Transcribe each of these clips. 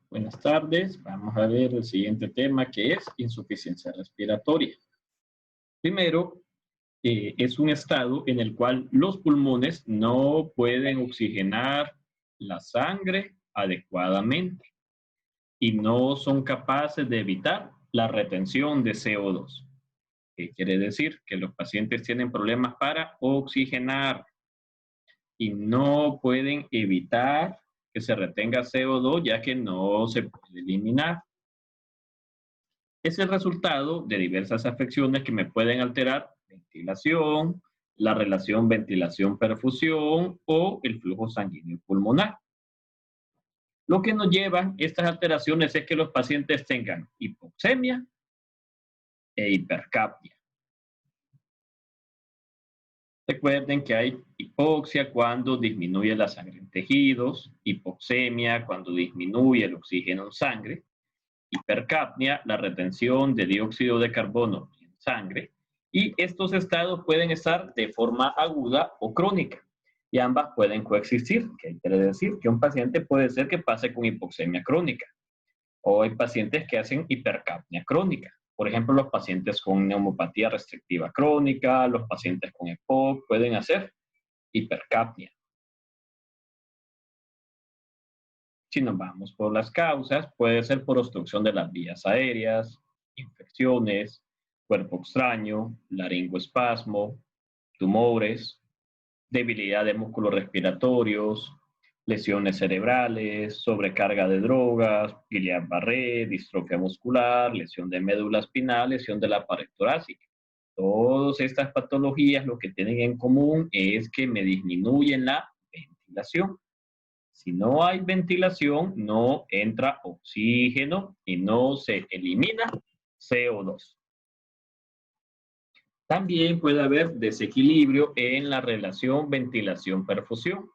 Buenas tardes. Vamos a ver el siguiente tema que es insuficiencia respiratoria. Primero, es un estado en el cual los pulmones no pueden oxigenar la sangre adecuadamente y no son capaces de evitar la retención de CO2. ¿Qué quiere decir? Que los pacientes tienen problemas para oxigenar y no pueden evitar que se retenga CO2 ya que no se puede eliminar. Es el resultado de diversas afecciones que me pueden alterar ventilación, la relación ventilación-perfusión o el flujo sanguíneo pulmonar. Lo que nos llevan estas alteraciones es que los pacientes tengan hipoxemia e hipercapnia. Recuerden que hay hipoxia cuando disminuye la sangre en tejidos, hipoxemia cuando disminuye el oxígeno en sangre, hipercapnia, la retención de dióxido de carbono en sangre, y estos estados pueden estar de forma aguda o crónica, y ambas pueden coexistir. ¿Qué quiere decir? Que un paciente puede ser que pase con hipoxemia crónica, o hay pacientes que hacen hipercapnia crónica. Por ejemplo, los pacientes con neumopatía restrictiva crónica, los pacientes con EPOC pueden hacer hipercapnia. Si nos vamos por las causas, puede ser por obstrucción de las vías aéreas, infecciones, cuerpo extraño, laringoespasmo, tumores, debilidad de músculos respiratorios, lesiones cerebrales, sobrecarga de drogas, Guillain-Barré, distrofia muscular, lesión de médula espinal, lesión de la pared torácica. Todas estas patologías lo que tienen en común es que me disminuyen la ventilación. Si no hay ventilación, no entra oxígeno y no se elimina CO2. También puede haber desequilibrio en la relación ventilación-perfusión,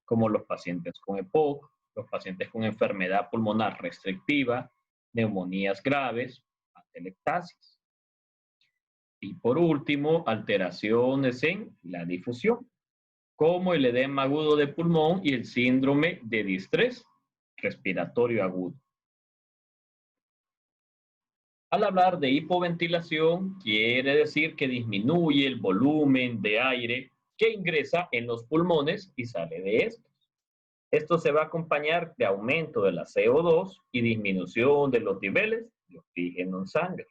como los pacientes con EPOC, los pacientes con enfermedad pulmonar restrictiva, neumonías graves, atelectasis. Y por último, alteraciones en la difusión, como el edema agudo de pulmón y el síndrome de distrés respiratorio agudo. Al hablar de hipoventilación, quiere decir que disminuye el volumen de aire que ingresa en los pulmones y sale de estos. Esto se va a acompañar de aumento de la CO2 y disminución de los niveles de oxígeno en sangre.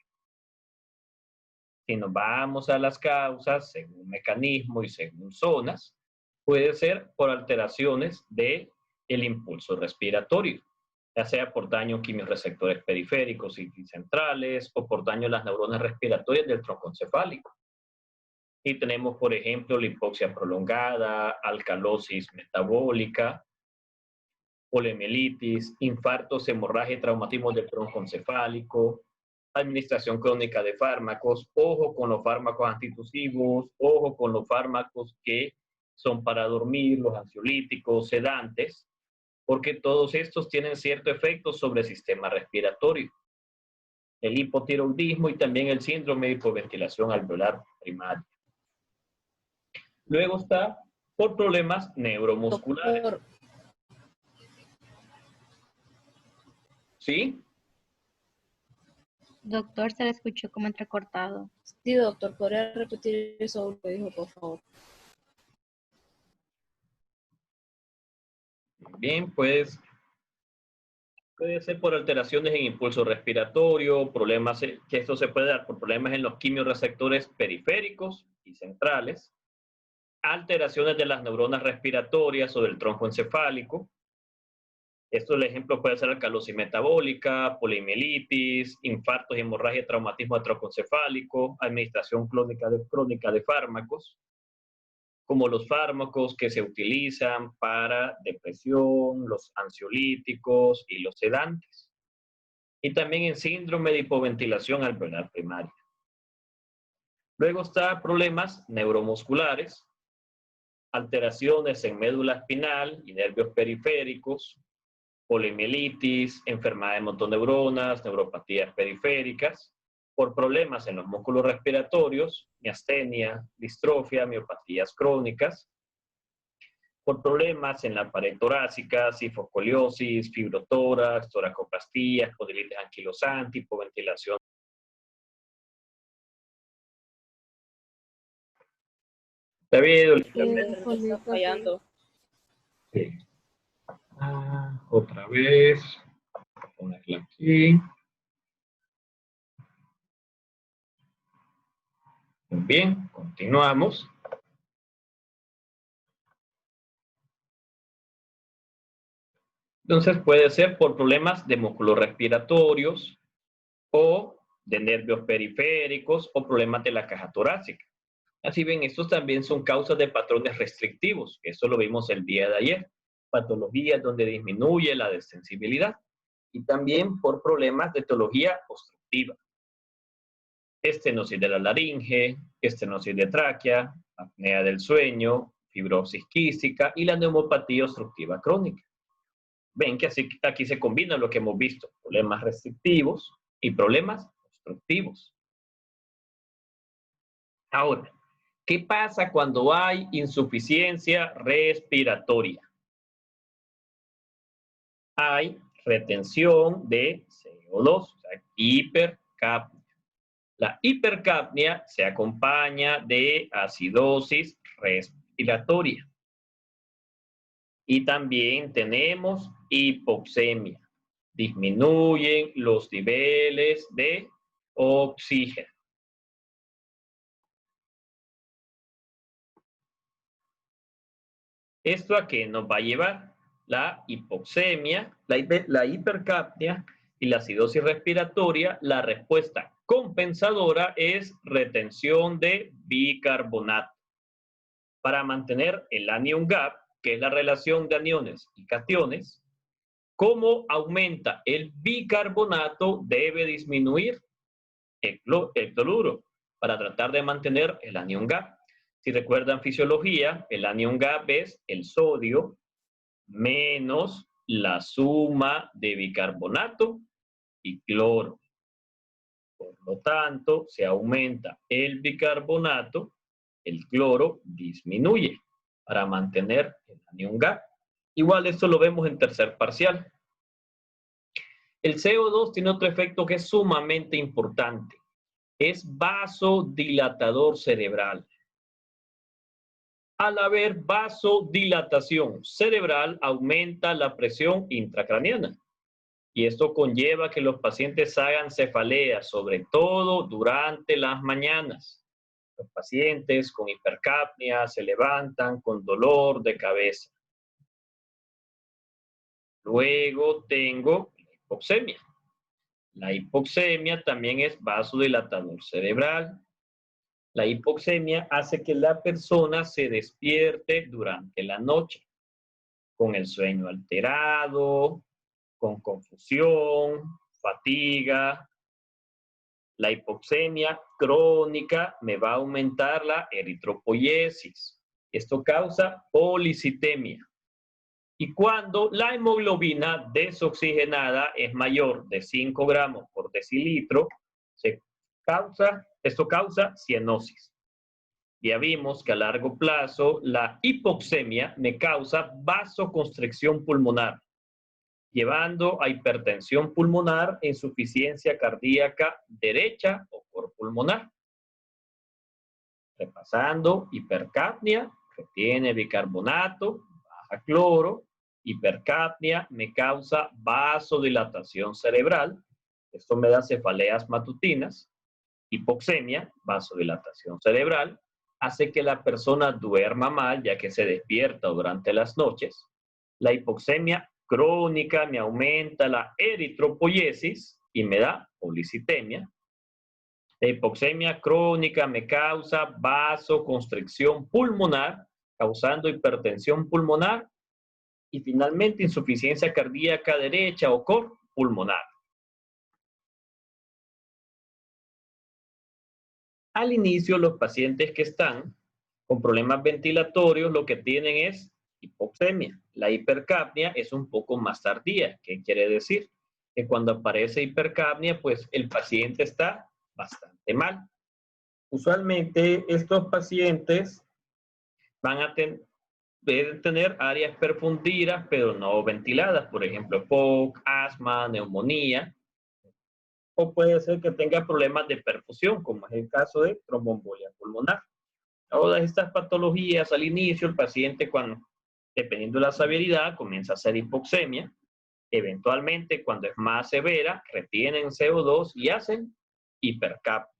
Si nos vamos a las causas, según mecanismo y según zonas, puede ser por alteraciones del impulso respiratorio, ya sea por daño en quimiorreceptores periféricos y centrales o por daño a las neuronas respiratorias del tronco encefálico. Y tenemos, por ejemplo, la hipoxia prolongada, alcalosis metabólica, poliomielitis, infartos, hemorragia y traumatismos del tronco encefálico, administración crónica de fármacos, ojo con los fármacos antitusivos, ojo con los fármacos que son para dormir, los ansiolíticos, sedantes, porque todos estos tienen cierto efecto sobre el sistema respiratorio. El hipotiroidismo y también el síndrome de hipoventilación alveolar primaria. Luego está por problemas neuromusculares. Doctor. ¿Sí? Doctor, se le escuchó como entrecortado. Sí, doctor, ¿podría repetir eso lo que dijo, por favor? Bien, pues puede ser por alteraciones en impulso respiratorio, problemas que esto se puede dar por problemas en los quimiorreceptores periféricos y centrales, alteraciones de las neuronas respiratorias o del tronco encefálico. Esto, el ejemplo puede ser alcalosis metabólica, poliomielitis, infartos, hemorragia, traumatismo del tronco encefálico, administración crónica de fármacos, como los fármacos que se utilizan para depresión, los ansiolíticos y los sedantes. Y también en síndrome de hipoventilación alveolar primaria. Luego está problemas neuromusculares, alteraciones en médula espinal y nervios periféricos, poliomielitis, enfermedad de motoneuronas, neuropatías periféricas, por problemas en los músculos respiratorios, miastenia, distrofia, miopatías crónicas, por problemas en la pared torácica, cifocoliosis, fibrotórax, toracoplastías, espondilitis anquilosante, hipoventilación. David, el internet Está fallando. sí. Otra vez. Voy a ponerla aquí. Muy bien, continuamos. Entonces puede ser por problemas de músculos respiratorios o de nervios periféricos o problemas de la caja torácica. Así ven, estos también son causas de patrones restrictivos. Eso lo vimos el día de ayer. Patologías donde disminuye la desensibilidad. Y también por problemas de etiología obstructiva. Estenosis de la laringe, estenosis de tráquea, apnea del sueño, fibrosis quística y la neumopatía obstructiva crónica. Ven que así, aquí se combina lo que hemos visto, problemas restrictivos y problemas obstructivos. Ahora, ¿qué pasa cuando hay insuficiencia respiratoria? Hay retención de CO2, o sea, hipercapnia. La hipercapnia se acompaña de acidosis respiratoria. Y también tenemos hipoxemia. Disminuyen los niveles de oxígeno. ¿Esto a qué nos va a llevar? La hipoxemia, la hipercapnia y la acidosis respiratoria. La respuesta compensadora es retención de bicarbonato. Para mantener el anion gap, que es la relación de aniones y cationes, ¿cómo aumenta el bicarbonato? Debe disminuir el cloruro para tratar de mantener el anion gap. Si recuerdan fisiología, el anion gap es el sodio menos la suma de bicarbonato y cloro. Por lo tanto, se aumenta el bicarbonato, el cloro disminuye para mantener el anion gap. Igual esto lo vemos en tercer parcial. El CO2 tiene otro efecto que es sumamente importante. Es vasodilatador cerebral. Al haber vasodilatación cerebral, aumenta la presión intracraniana. Y esto conlleva que los pacientes hagan cefaleas, sobre todo durante las mañanas. Los pacientes con hipercapnia se levantan con dolor de cabeza. Luego tengo la hipoxemia. La hipoxemia también es vasodilatador cerebral. La hipoxemia hace que la persona se despierte durante la noche, con el sueño alterado, con confusión, fatiga. La hipoxemia crónica me va a aumentar la eritropoiesis. Esto causa policitemia. Y cuando la hemoglobina desoxigenada es mayor de 5 gramos por decilitro, esto causa cianosis. Ya vimos que a largo plazo la hipoxemia me causa vasoconstricción pulmonar, llevando a hipertensión pulmonar, insuficiencia cardíaca derecha o corpulmonar. Repasando, hipercapnia, retiene bicarbonato, baja cloro. Hipercapnia me causa vasodilatación cerebral. Esto me da cefaleas matutinas. Hipoxemia, vasodilatación cerebral, hace que la persona duerma mal, ya que se despierta durante las noches. La hipoxemia crónica me aumenta la eritropoiesis y me da policitemia. La hipoxemia crónica me causa vasoconstricción pulmonar, causando hipertensión pulmonar y finalmente insuficiencia cardíaca derecha o pulmonar. Al inicio, los pacientes que están con problemas ventilatorios lo que tienen es hipoxemia. La hipercapnia es un poco más tardía. ¿Qué quiere decir? Que cuando aparece hipercapnia, pues el paciente está bastante mal. Usualmente estos pacientes van a tener, Pueden tener áreas perfundidas, pero no ventiladas, por ejemplo, POC, asma, neumonía, o puede ser que tenga problemas de perfusión, como es el caso de tromboembolia pulmonar. Todas estas patologías al inicio, el paciente, dependiendo de la severidad, comienza a hacer hipoxemia. Eventualmente, cuando es más severa, retienen CO2 y hacen hipercapnia.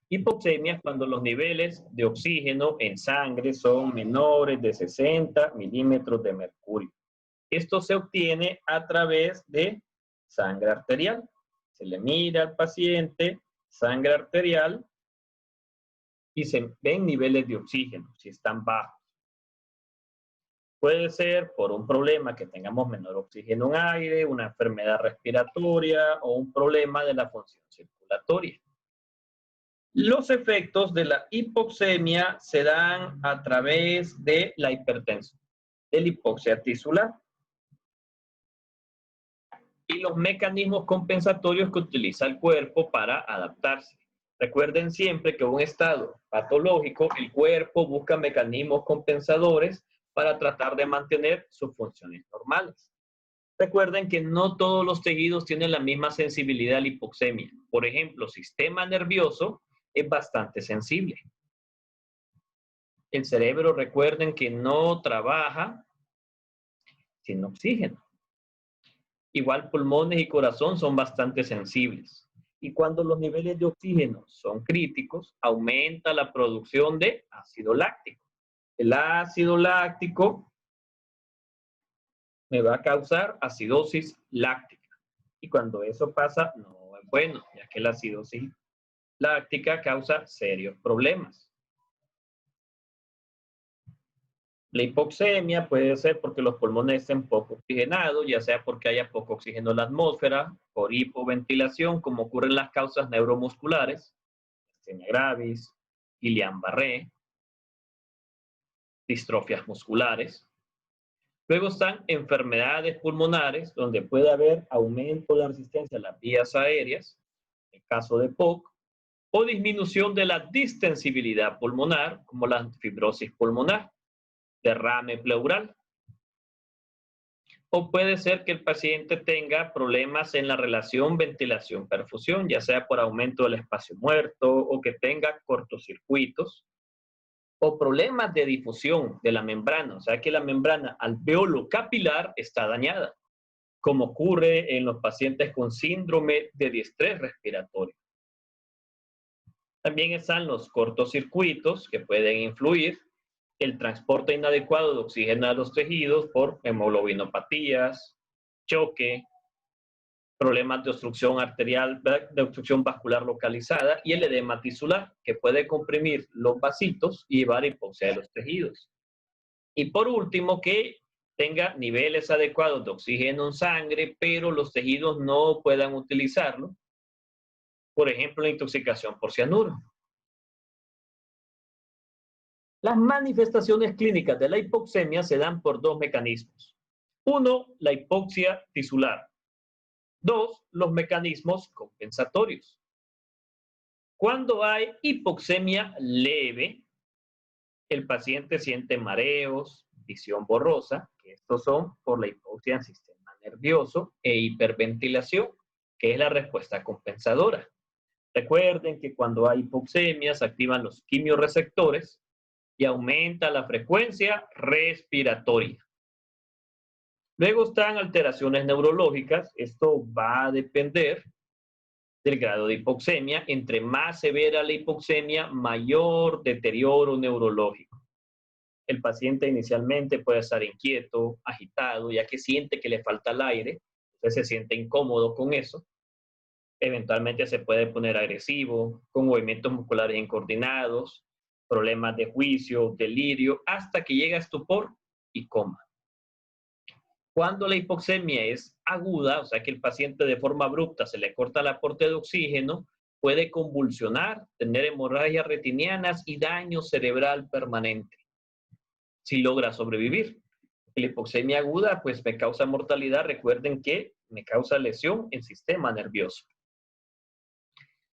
Hipoxemia es cuando los niveles de oxígeno en sangre son menores de 60 milímetros de mercurio. Esto se obtiene a través de sangre arterial. Se le mira al paciente, sangre arterial, y se ven niveles de oxígeno, si están bajos. Puede ser por un problema que tengamos menor oxígeno en aire, una enfermedad respiratoria o un problema de la función circulatoria. Los efectos de la hipoxemia se dan a través de la hipertensión, de la hipoxia tisular y los mecanismos compensatorios que utiliza el cuerpo para adaptarse. Recuerden siempre que en un estado patológico, el cuerpo busca mecanismos compensadores para tratar de mantener sus funciones normales. Recuerden que no todos los tejidos tienen la misma sensibilidad a la hipoxemia. Por ejemplo, el sistema nervioso es bastante sensible. El cerebro, recuerden que no trabaja sin oxígeno. Igual pulmones y corazón son bastante sensibles. Y cuando los niveles de oxígeno son críticos, aumenta la producción de ácido láctico. El ácido láctico me va a causar acidosis láctica. Y cuando eso pasa, no es bueno, ya que la acidosis láctica causa serios problemas. La hipoxemia puede ser porque los pulmones estén poco oxigenados, ya sea porque haya poco oxígeno en la atmósfera, por hipoventilación, como ocurre en las causas neuromusculares, miastenia gravis, Guillain-Barré, distrofias musculares. Luego están enfermedades pulmonares, donde puede haber aumento de la resistencia a las vías aéreas, en el caso de POC, o disminución de la distensibilidad pulmonar, como la fibrosis pulmonar, derrame pleural. O puede ser que el paciente tenga problemas en la relación ventilación-perfusión, ya sea por aumento del espacio muerto o que tenga cortocircuitos, o problemas de difusión de la membrana, o sea que la membrana alveolo capilar está dañada, como ocurre en los pacientes con síndrome de distrés respiratorio. También están los cortocircuitos que pueden influir, el transporte inadecuado de oxígeno a los tejidos por hemoglobinopatías, choque, problemas de obstrucción arterial, de obstrucción vascular localizada y el edema tisular, que puede comprimir los vasitos y llevar a hipoxia de los tejidos. Y por último, que tenga niveles adecuados de oxígeno en sangre, pero los tejidos no puedan utilizarlo. Por ejemplo, la intoxicación por cianuro. Las manifestaciones clínicas de la hipoxemia se dan por dos mecanismos. Uno, la hipoxia tisular. Dos, los mecanismos compensatorios. Cuando hay hipoxemia leve, el paciente siente mareos, visión borrosa, que estos son por la hipoxia en sistema nervioso, e hiperventilación, que es la respuesta compensadora. Recuerden que cuando hay hipoxemia se activan los quimiorreceptores y aumenta la frecuencia respiratoria. Luego están alteraciones neurológicas. Esto va a depender del grado de hipoxemia. Entre más severa la hipoxemia, mayor deterioro neurológico. El paciente inicialmente puede estar inquieto, agitado, ya que siente que le falta el aire, entonces se siente incómodo con eso. Eventualmente se puede poner agresivo, con movimientos musculares incoordinados, problemas de juicio, delirio, hasta que llega a estupor y coma. Cuando la hipoxemia es aguda, o sea que el paciente de forma abrupta se le corta el aporte de oxígeno, puede convulsionar, tener hemorragias retinianas y daño cerebral permanente, si logra sobrevivir. La hipoxemia aguda, pues me causa mortalidad. Recuerden que me causa lesión en sistema nervioso.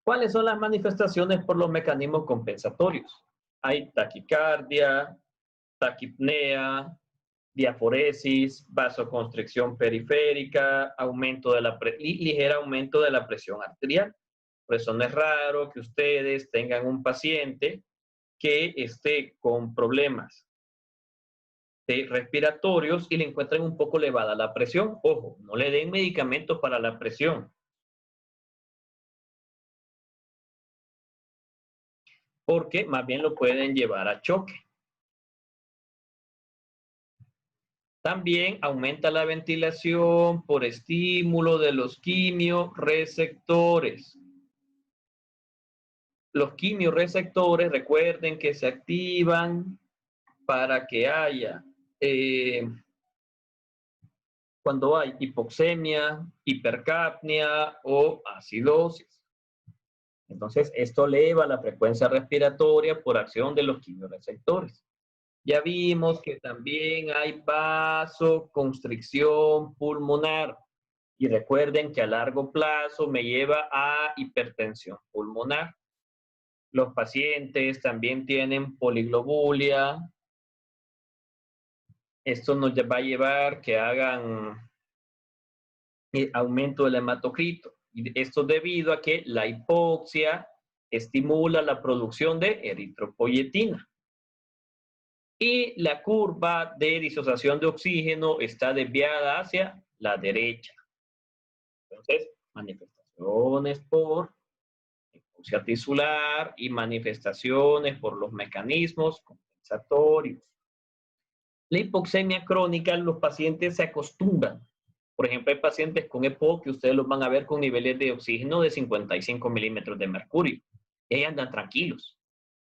¿Cuáles son las manifestaciones por los mecanismos compensatorios? Hay taquicardia, taquipnea, diaforesis, vasoconstricción periférica, ligero aumento de la presión arterial. Por eso no es raro que ustedes tengan un paciente que esté con problemas respiratorios y le encuentren un poco elevada la presión. Ojo, no le den medicamentos para la presión, porque más bien lo pueden llevar a choque. También aumenta la ventilación por estímulo de los quimiorreceptores. Los quimiorreceptores, recuerden que se activan para que haya, cuando hay hipoxemia, hipercapnia o acidosis. Entonces, esto eleva la frecuencia respiratoria por acción de los quimiorreceptores. Ya vimos que también hay vasoconstricción pulmonar. Y recuerden que a largo plazo me lleva a hipertensión pulmonar. Los pacientes también tienen poliglobulia. Esto nos va a llevar que hagan aumento del hematocrito. Y esto debido a que la hipoxia estimula la producción de eritropoyetina. Y la curva de disociación de oxígeno está desviada hacia la derecha. Entonces, manifestaciones por hipoxia tisular y manifestaciones por los mecanismos compensatorios. La hipoxemia crónica, los pacientes se acostumbran. Por ejemplo, hay pacientes con EPOC que ustedes los van a ver con niveles de oxígeno de 55 milímetros de mercurio. Y ahí andan tranquilos.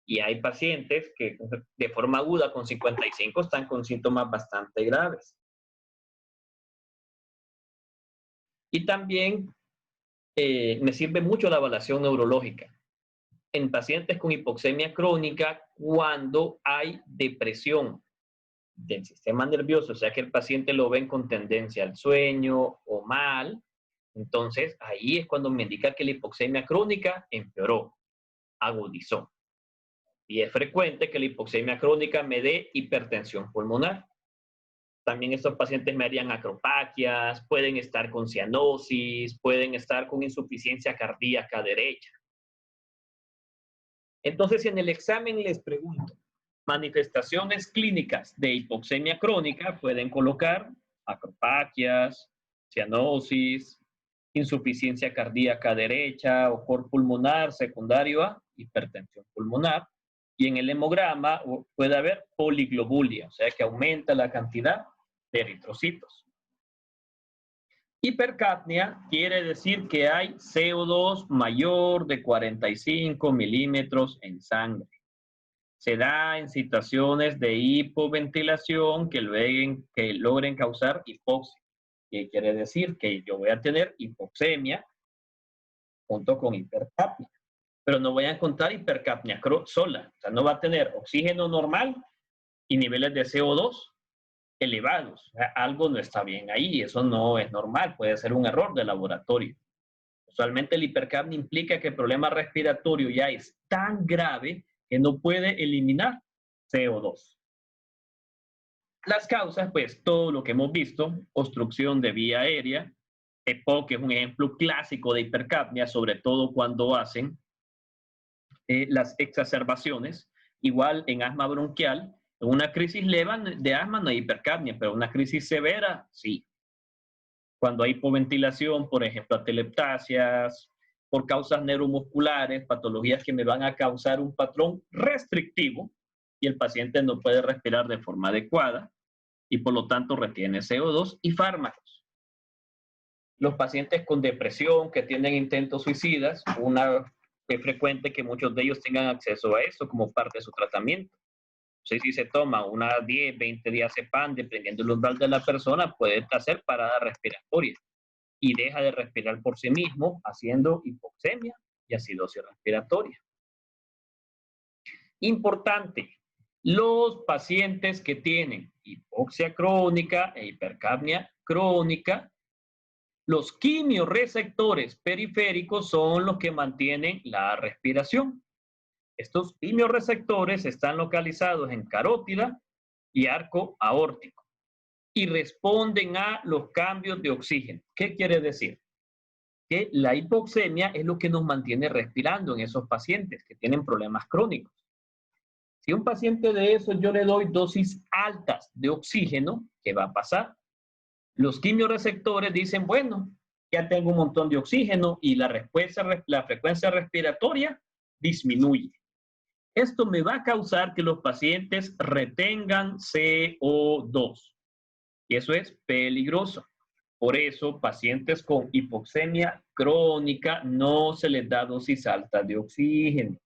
Y hay pacientes que de forma aguda con 55 están con síntomas bastante graves. Y también me sirve mucho la evaluación neurológica. En pacientes con hipoxemia crónica, cuando hay depresión del sistema nervioso, o sea que el paciente lo ven con tendencia al sueño o mal, entonces ahí es cuando me indica que la hipoxemia crónica empeoró, agudizó. Y es frecuente que la hipoxemia crónica me dé hipertensión pulmonar. También estos pacientes me harían acropaquias, pueden estar con cianosis, pueden estar con insuficiencia cardíaca derecha. Entonces, si en el examen les pregunto, manifestaciones clínicas de hipoxemia crónica, pueden colocar acropaquias, cianosis, insuficiencia cardíaca derecha o cor pulmonar secundario a hipertensión pulmonar. Y en el hemograma puede haber poliglobulia, o sea que aumenta la cantidad de eritrocitos. Hipercapnia quiere decir que hay CO2 mayor de 45 milímetros en sangre. Se da en situaciones de hipoventilación que logren causar hipoxia. ¿Qué quiere decir? Que yo voy a tener hipoxemia junto con hipercapnia. Pero no voy a encontrar hipercapnia sola. O sea, no va a tener oxígeno normal y niveles de CO2 elevados. O sea, algo no está bien ahí. Eso no es normal. Puede ser un error de laboratorio. Usualmente el hipercapnia implica que el problema respiratorio ya es tan grave que no puede eliminar CO2. Las causas, pues, todo lo que hemos visto, obstrucción de vía aérea, EPOC es un ejemplo clásico de hipercapnia, sobre todo cuando hacen las exacerbaciones, igual en asma bronquial, en una crisis leve de asma no hay hipercapnia, pero una crisis severa, sí. Cuando hay hipoventilación, por ejemplo, ateleptasias, por causas neuromusculares, patologías que me van a causar un patrón restrictivo y el paciente no puede respirar de forma adecuada y por lo tanto retiene CO2 y fármacos. Los pacientes con depresión que tienen intentos suicidas, es frecuente que muchos de ellos tengan acceso a eso como parte de su tratamiento. Entonces, si se toma unas 10, 20 diazepam, dependiendo del umbral de la persona, puede hacer parada respiratoria y deja de respirar por sí mismo, haciendo hipoxemia y acidosis respiratoria. Importante, los pacientes que tienen hipoxia crónica e hipercapnia crónica, los quimiorreceptores periféricos son los que mantienen la respiración. Estos quimiorreceptores están localizados en carótida y arco aórtico y responden a los cambios de oxígeno. ¿Qué quiere decir? Que la hipoxemia es lo que nos mantiene respirando en esos pacientes que tienen problemas crónicos. Si a un paciente de esos yo le doy dosis altas de oxígeno, ¿qué va a pasar? Los quimiorreceptores dicen, bueno, ya tengo un montón de oxígeno y la frecuencia respiratoria disminuye. Esto me va a causar que los pacientes retengan CO2 y eso es peligroso. Por eso, pacientes con hipoxemia crónica no se les da dosis alta de oxígeno,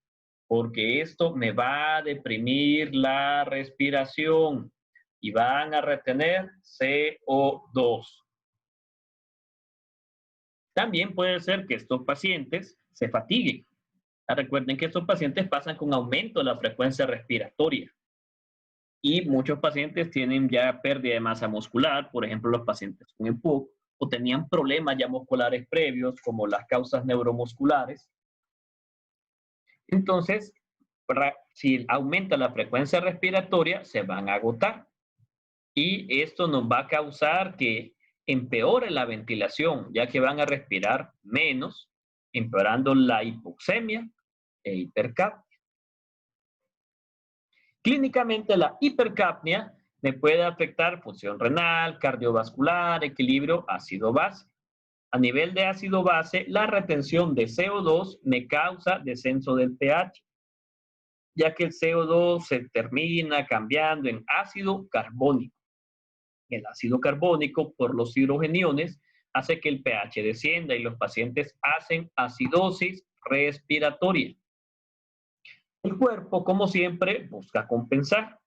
porque esto me va a deprimir la respiración y van a retener CO2. También puede ser que estos pacientes se fatiguen. Recuerden que estos pacientes pasan con aumento de la frecuencia respiratoria. Y muchos pacientes tienen ya pérdida de masa muscular, por ejemplo, los pacientes con EPOC, o tenían problemas ya musculares previos, como las causas neuromusculares. Entonces, si aumenta la frecuencia respiratoria, se van a agotar. Y esto nos va a causar que empeore la ventilación, ya que van a respirar menos, empeorando la hipoxemia e hipercapnia. Clínicamente, la hipercapnia me puede afectar función renal, cardiovascular, equilibrio ácido-base. A nivel de ácido-base, la retención de CO2 me causa descenso del pH, ya que el CO2 se termina cambiando en ácido carbónico. El ácido carbónico, por los hidrogeniones, hace que el pH descienda y los pacientes hacen acidosis respiratoria. El cuerpo, como siempre, busca compensar.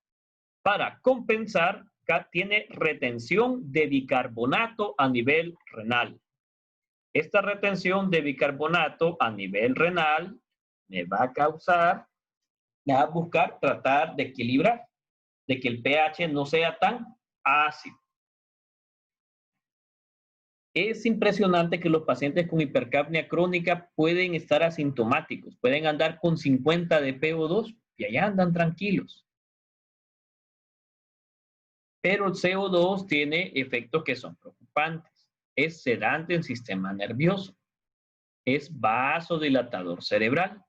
Para compensar, tiene retención de bicarbonato a nivel renal. Esta retención de bicarbonato a nivel renal me va a buscar tratar de equilibrar, de que el pH no sea tan ácido. Es impresionante que los pacientes con hipercapnia crónica pueden estar asintomáticos, pueden andar con 50 de PO2 y allá andan tranquilos. Pero el CO2 tiene efectos que son preocupantes. Es sedante en sistema nervioso. Es vasodilatador cerebral.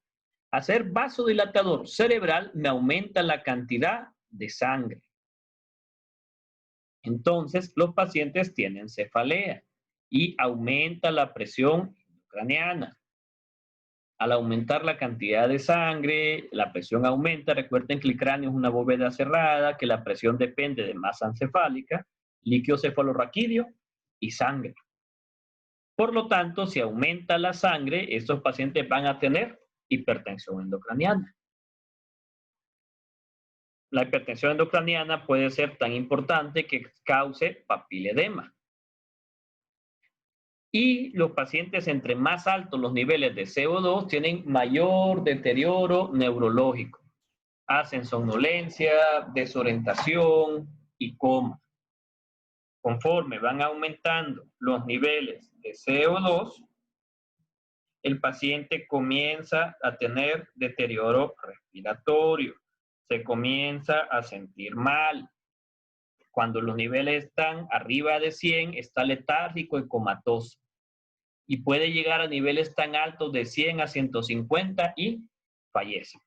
Al ser vasodilatador cerebral me aumenta la cantidad de sangre. Entonces los pacientes tienen cefalea y aumenta la presión intracraneana. Al aumentar la cantidad de sangre, la presión aumenta. Recuerden que el cráneo es una bóveda cerrada, que la presión depende de masa encefálica, líquido cefalorraquídeo y sangre. Por lo tanto, si aumenta la sangre, estos pacientes van a tener hipertensión endocraniana. La hipertensión endocraniana puede ser tan importante que cause papiledema. Y los pacientes entre más altos los niveles de CO2 tienen mayor deterioro neurológico. Hacen somnolencia, desorientación y coma. Conforme van aumentando los niveles de CO2, el paciente comienza a tener deterioro respiratorio. Se comienza a sentir mal. Cuando los niveles están arriba de 100, está letárgico y comatoso. Y puede llegar a niveles tan altos de 100 a 150 y fallece.